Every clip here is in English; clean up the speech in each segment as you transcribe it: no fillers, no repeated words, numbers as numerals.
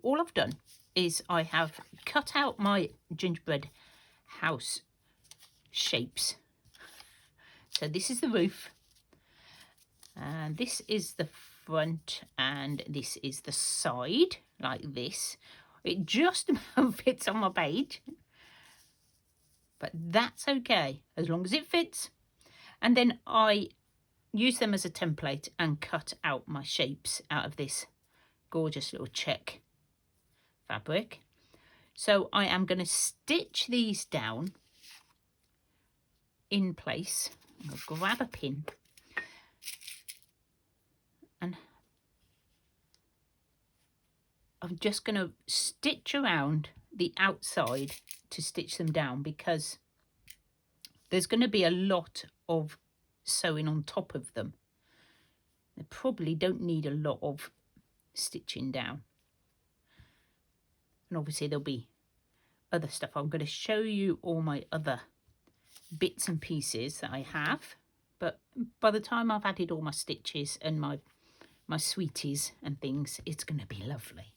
all I've done is I have cut out my gingerbread house shapes. So this is the roof, and this is the front, and this is the side, like this. It just about fits on my page, but that's okay as long as it fits. And then I use them as a template and cut out my shapes out of this gorgeous little check fabric. So I am going to stitch these down in place. I'll grab a pin and I'm just going to stitch around the outside to stitch them down, because there's going to be a lot of sewing on top of them. They probably don't need a lot of stitching down. And obviously there'll be other stuff. I'm going to show you all my other bits and pieces that I have, but by the time I've added all my stitches and my sweeties and things, it's going to be lovely.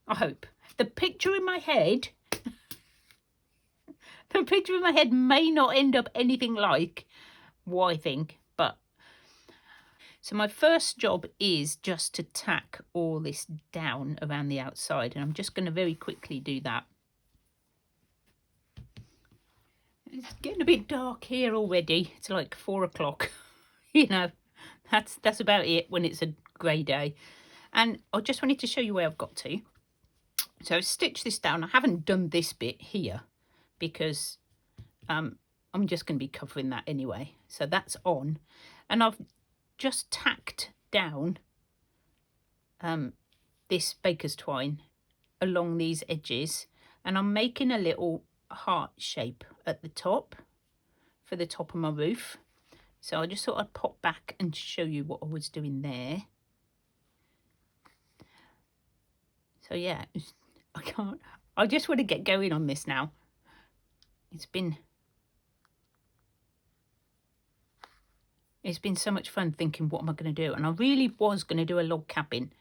I hope. The picture in my head may not end up anything like what I think, but so my first job is just to tack all this down around the outside, and I'm just going to very quickly do that. It's getting a bit dark here already. It's like 4 o'clock. You know, that's about it when it's a grey day. And I just wanted to show you where I've got to. So I've stitched this down. I haven't done this bit here because I'm just going to be covering that anyway. So that's on. And I've just tacked down this baker's twine along these edges. And I'm making a little heart shape at the top for the top of my roof. So I just thought I'd pop back and show you what I was doing there. So yeah, I just want to get going on this now. It's been so much fun thinking, what am I going to do? And I really was going to do a log cabin.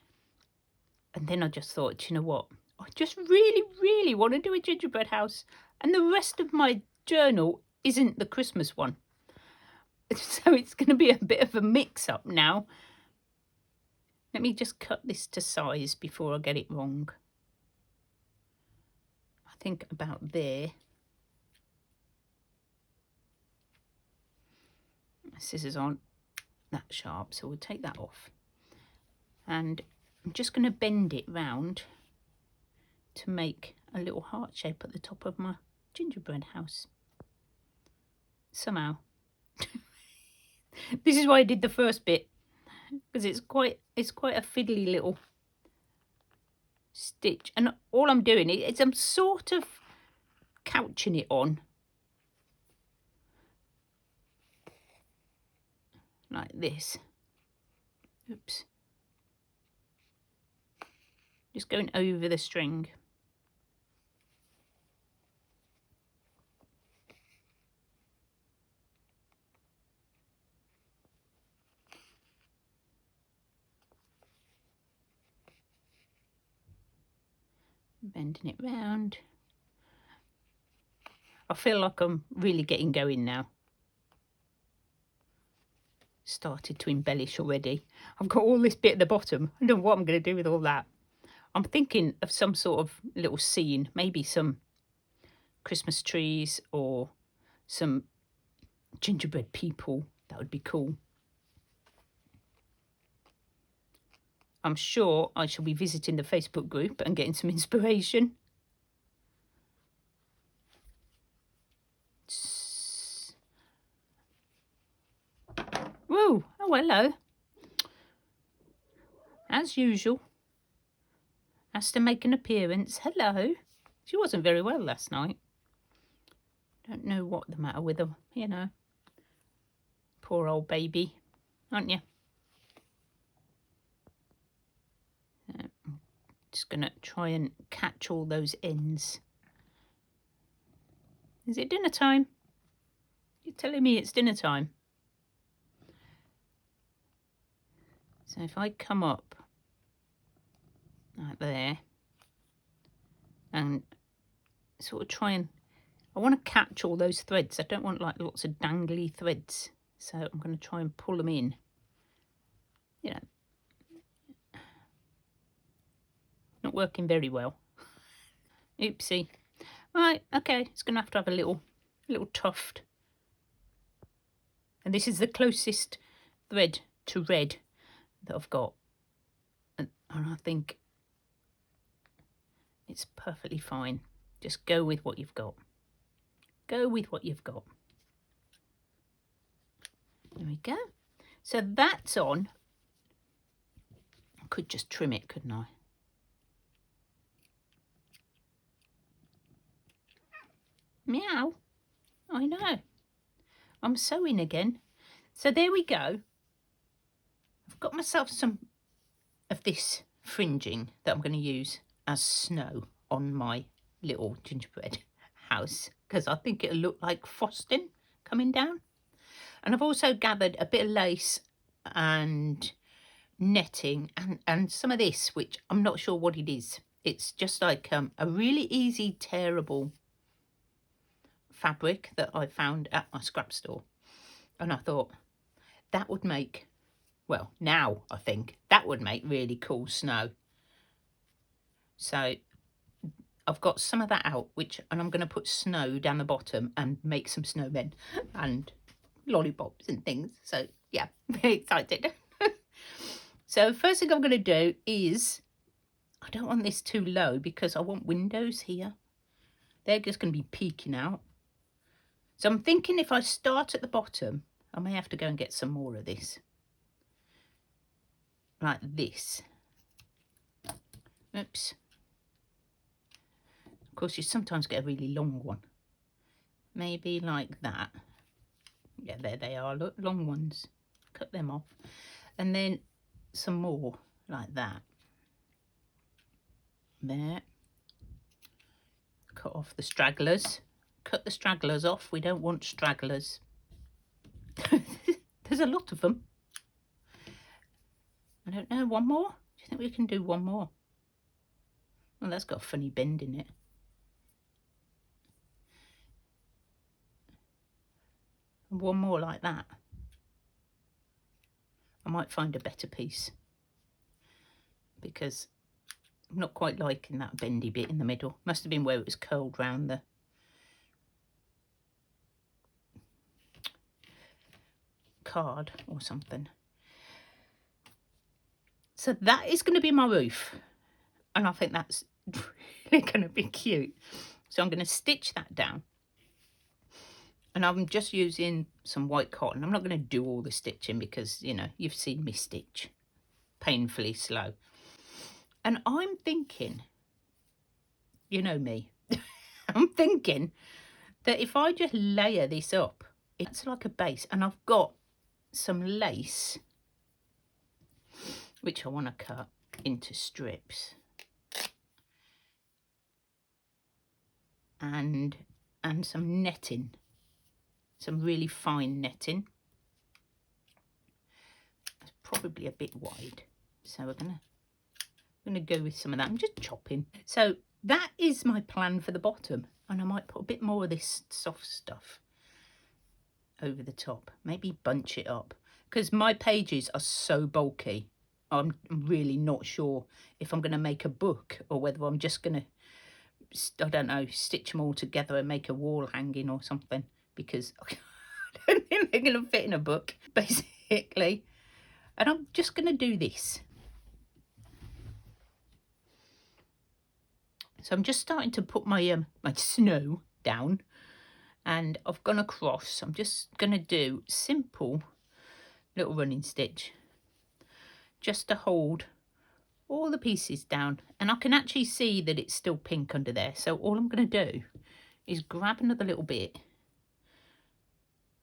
And then I just thought, you know what? I just really, really want to do a gingerbread house. And the rest of my journal isn't the Christmas one. So it's going to be a bit of a mix-up now. Let me just cut this to size before I get it wrong. I think about there. My scissors aren't that sharp, so we'll take that off. And I'm just going to bend it round to make a little heart shape at the top of my gingerbread house. Somehow. This is why I did the first bit, because it's quite a fiddly little stitch, and all I'm doing is I'm sort of couching it on like this. Oops. Just going over the string. Bending it round. I feel like I'm really getting going now. Started to embellish already. I've got all this bit at the bottom. I don't know what I'm going to do with all that. I'm thinking of some sort of little scene, maybe some Christmas trees or some gingerbread people. That would be cool. I'm sure I shall be visiting the Facebook group and getting some inspiration. Whoa, oh hello. As usual. Has to make an appearance. Hello. She wasn't very well last night. Don't know what the matter with her, you know. Poor old baby, aren't you? I'm just going to try and catch all those ends. Is it dinner time? You're telling me it's dinner time. So if I come up like there, and sort of try and, I want to catch all those threads. I don't want like lots of dangly threads. So I'm going to try and pull them in. You know, not working very well. Oopsie. Right, okay, it's going to have a little tuft. And this is the closest thread to red that I've got. And I think it's perfectly fine. Just go with what you've got. Go with what you've got. There we go. So that's on. I could just trim it, couldn't I? Meow. I know. I'm sewing again. So there we go. I've got myself some of this fringing that I'm going to use as snow on my little gingerbread house, because I think it'll look like frosting coming down. And I've also gathered a bit of lace and netting and some of this, which I'm not sure what it is. It's just like a really easy tearable fabric that I found at my scrap store. And I thought that would make, well, now I think that would make really cool snow. So I've got some of that out, and I'm going to put snow down the bottom and make some snowmen and lollipops and things. So yeah, very excited. So first thing I'm going to do is, I don't want this too low because I want windows here. They're just going to be peeking out. So I'm thinking if I start at the bottom, I may have to go and get some more of this. Like this. Oops. Of course, you sometimes get a really long one. Maybe like that. Yeah, there they are. Look, long ones. Cut them off. And then some more like that. There. Cut off the stragglers. Cut the stragglers off. We don't want stragglers. There's a lot of them. I don't know. One more? Do you think we can do one more? Well, that's got a funny bend in it. And one more like that. I might find a better piece, because I'm not quite liking that bendy bit in the middle. Must have been where it was curled round the card or something. So that is going to be my roof, and I think that's really going to be cute. So I'm going to stitch that down, and I'm just using some white cotton. I'm not going to do all the stitching because, you know, you've seen me stitch painfully slow. And I'm thinking, you know me, I'm thinking that if I just layer this up, it's like a base. And I've got some lace, which I want to cut into strips. And some netting, some really fine netting. It's probably a bit wide. So we're gonna go with some of that. I'm just chopping. So that is my plan for the bottom, and I might put a bit more of this soft stuff over the top. Maybe bunch it up, because my pages are so bulky. I'm really not sure if I'm going to make a book or whether I'm just going to, I don't know, stitch them all together and make a wall hanging or something, because I don't think they're going to fit in a book, basically. And I'm just going to do this. So I'm just starting to put my my snow down, and I've gone across. I'm just going to do simple little running stitch just to hold all the pieces down, and I can actually see that it's still pink under there. So all I'm going to do is grab another little bit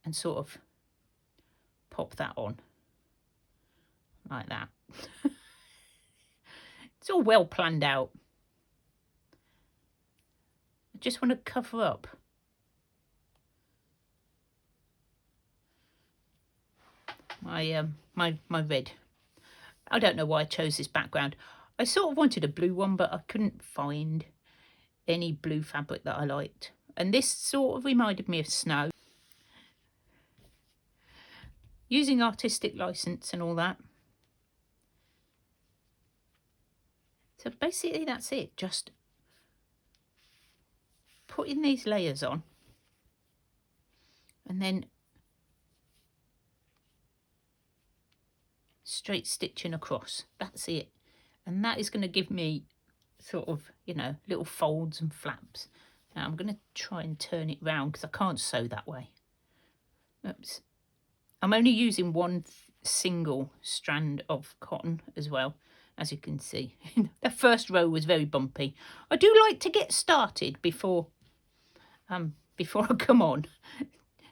and sort of pop that on like that. It's all well planned out. I just want to cover up my my red. I don't know why I chose this background. I sort of wanted a blue one, but I couldn't find any blue fabric that I liked. And this sort of reminded me of snow. Using artistic license and all that. So basically that's it. Just putting these layers on. And then straight stitching across. That's it. And that is going to give me sort of, you know, little folds and flaps. Now I'm going to try and turn it round because I can't sew that way. Oops. I'm only using one single strand of cotton as well, as you can see. The first row was very bumpy. I do like to get started before I come on.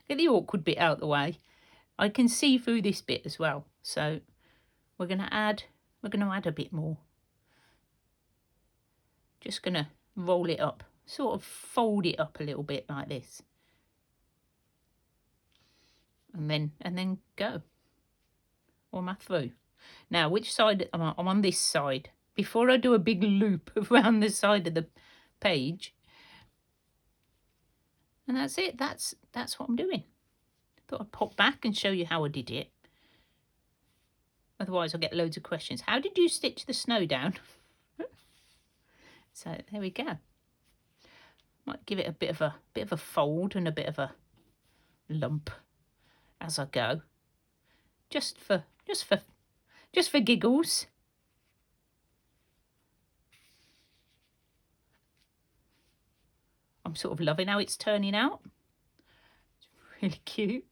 Get the awkward bit out of the way. I can see through this bit as well, so we're going to add a bit more. Just going to roll it up, sort of fold it up a little bit like this. And then go. Or am I through? Now, which side am I? I'm on this side. Before I do a big loop around the side of the page. And that's it. That's what I'm doing. Thought I'd pop back and show you how I did it. Otherwise I'll get loads of questions. How did you stitch the snow down? So there we go. Might give it a bit of a fold and a bit of a lump as I go. Just for giggles. I'm sort of loving how it's turning out. It's really cute.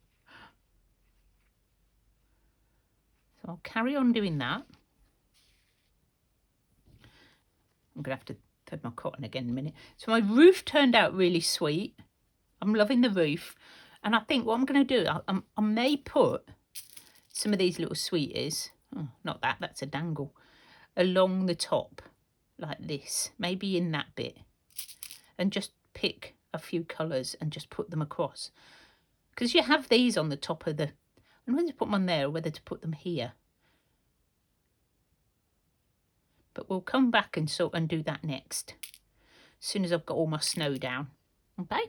So I'll carry on doing that. I'm going to have to thread my cotton again in a minute. So my roof turned out really sweet. I'm loving the roof. And I think what I'm going to do, I may put some of these little sweeties, oh, not that, that's a dangle, along the top like this, maybe in that bit. And just pick a few colours and just put them across. Because you have these on the top of the... I don't know whether to put them on there or whether to put them here. But we'll come back and do that next. As soon as I've got all my snow down. Okay?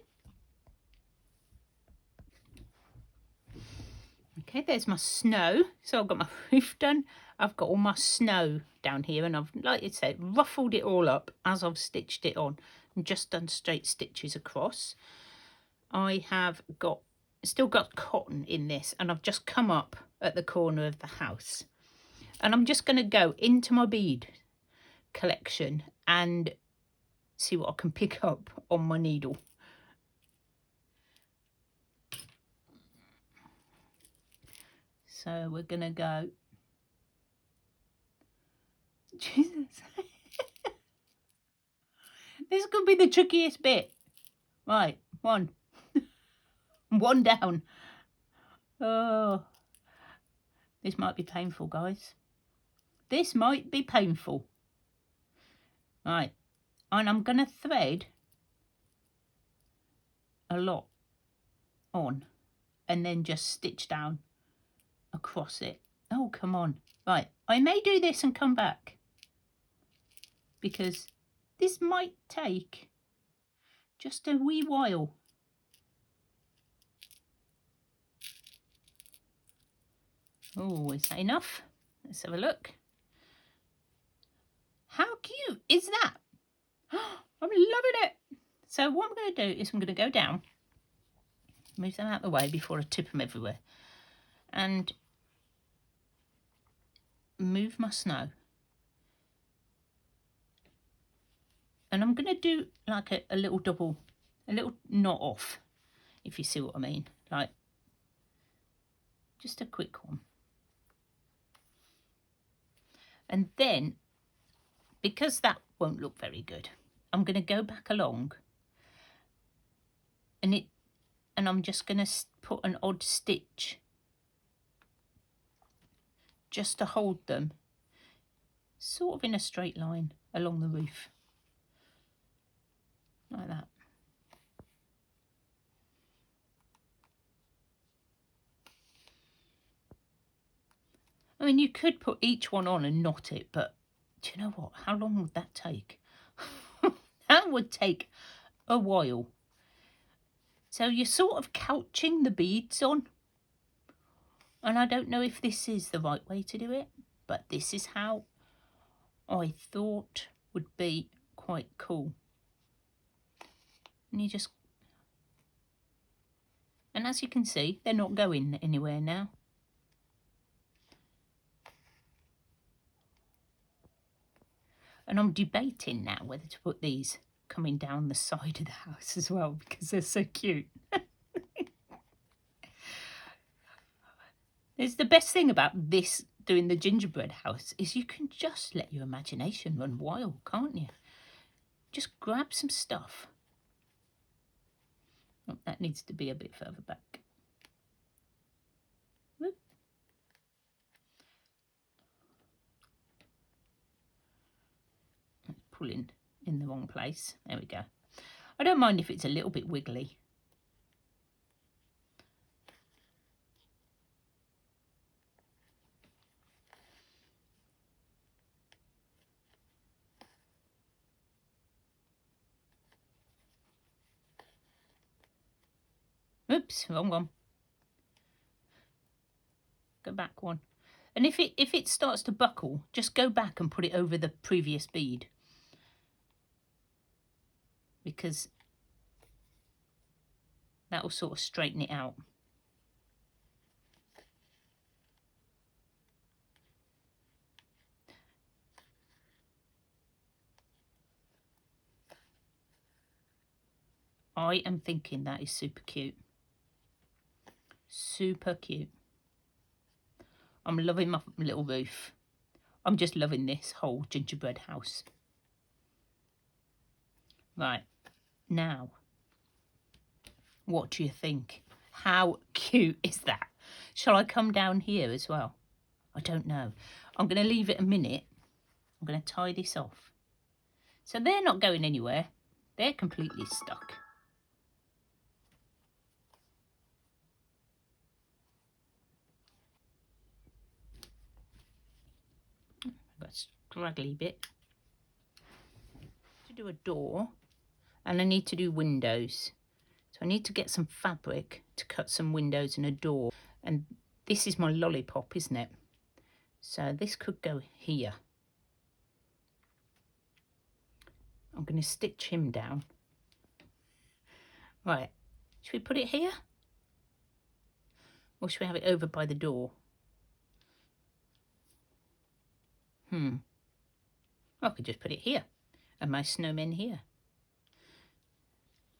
Okay, there's my snow. So I've got my roof done. I've got all my snow down here. And I've, like I said, ruffled it all up as I've stitched it on. And just done straight stitches across. I have still got cotton in this. And I've just come up at the corner of the house. And I'm just going to go into my bead collection and see what I can pick up on my needle. So we're going to go... Jesus. This could be the trickiest bit. Right, one. One down. Oh. This might be painful, guys. This might be painful. Right. And I'm going to thread a lot on and then just stitch down across it. Oh, come on. Right. I may do this and come back because this might take just a wee while. Oh, is that enough? Let's have a look. How cute is that? I'm loving it. So what I'm going to do is I'm going to go down, move them out of the way before I tip them everywhere, and move my snow. And I'm going to do like a little knot off, if you see what I mean. Like, just a quick one. And then, because that won't look very good, I'm going to go back along and I'm just going to put an odd stitch just to hold them sort of in a straight line along the roof. Like that. I mean, you could put each one on and knot it, but do you know what? How long would that take? How that would take a while. So you're sort of couching the beads on. And I don't know if this is the right way to do it, but this is how I thought would be quite cool. And you just... And as you can see, they're not going anywhere now. And I'm debating now whether to put these coming down the side of the house as well, because they're so cute. It's the best thing about this, doing the gingerbread house, is you can just let your imagination run wild, can't you? Just grab some stuff. Oh, that needs to be a bit further back. Whoop. Pulling in the wrong place. There we go. I don't mind if it's a little bit wiggly. Oops, wrong one. Go back one. And if it starts to buckle, just go back and put it over the previous bead. Because that will sort of straighten it out. I am thinking that is super cute. Super cute. I'm loving my little roof. I'm just loving this whole gingerbread house. Right, now, what do you think? How cute is that? Shall I come down here as well? I don't know. I'm going to leave it a minute. I'm going to tie this off. So they're not going anywhere. They're completely stuck. I've got a straggly bit. To do a door, and I need to do windows. So I need to get some fabric to cut some windows and a door. And this is my lollipop, isn't it? So this could go here. I'm going to stitch him down. Right, should we put it here? Or should we have it over by the door? I could just put it here. And my snowmen here.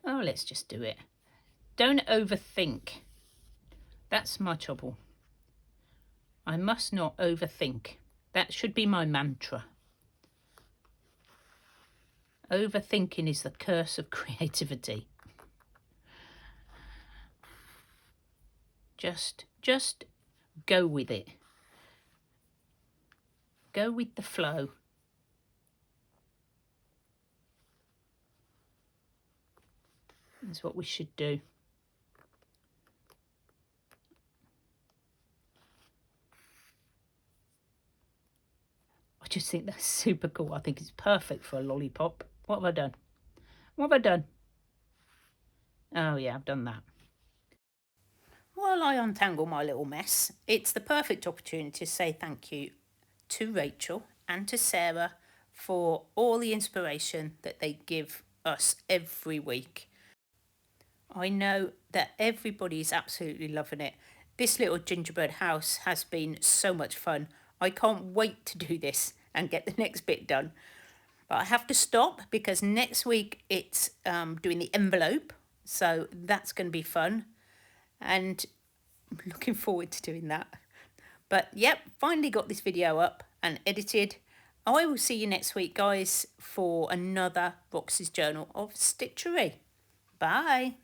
Oh, let's just do it. Don't overthink. That's my trouble. I must not overthink. That should be my mantra. Overthinking is the curse of creativity. Just go with it. Go with the flow. That's what we should do. I just think that's super cool. I think it's perfect for a lollipop. What have I done? What have I done? Oh yeah, I've done that. While I untangle my little mess, it's the perfect opportunity to say thank you to Rachel and to Sarah for all the inspiration that they give us every week. I know that everybody is absolutely loving it. This little gingerbread house has been so much fun. I can't wait to do this and get the next bit done. But I have to stop because next week it's doing the envelope. So that's going to be fun. And I'm looking forward to doing that. But yep, finally got this video up and edited. I will see you next week, guys, for another Roxy's Journal of Stitchery. Bye.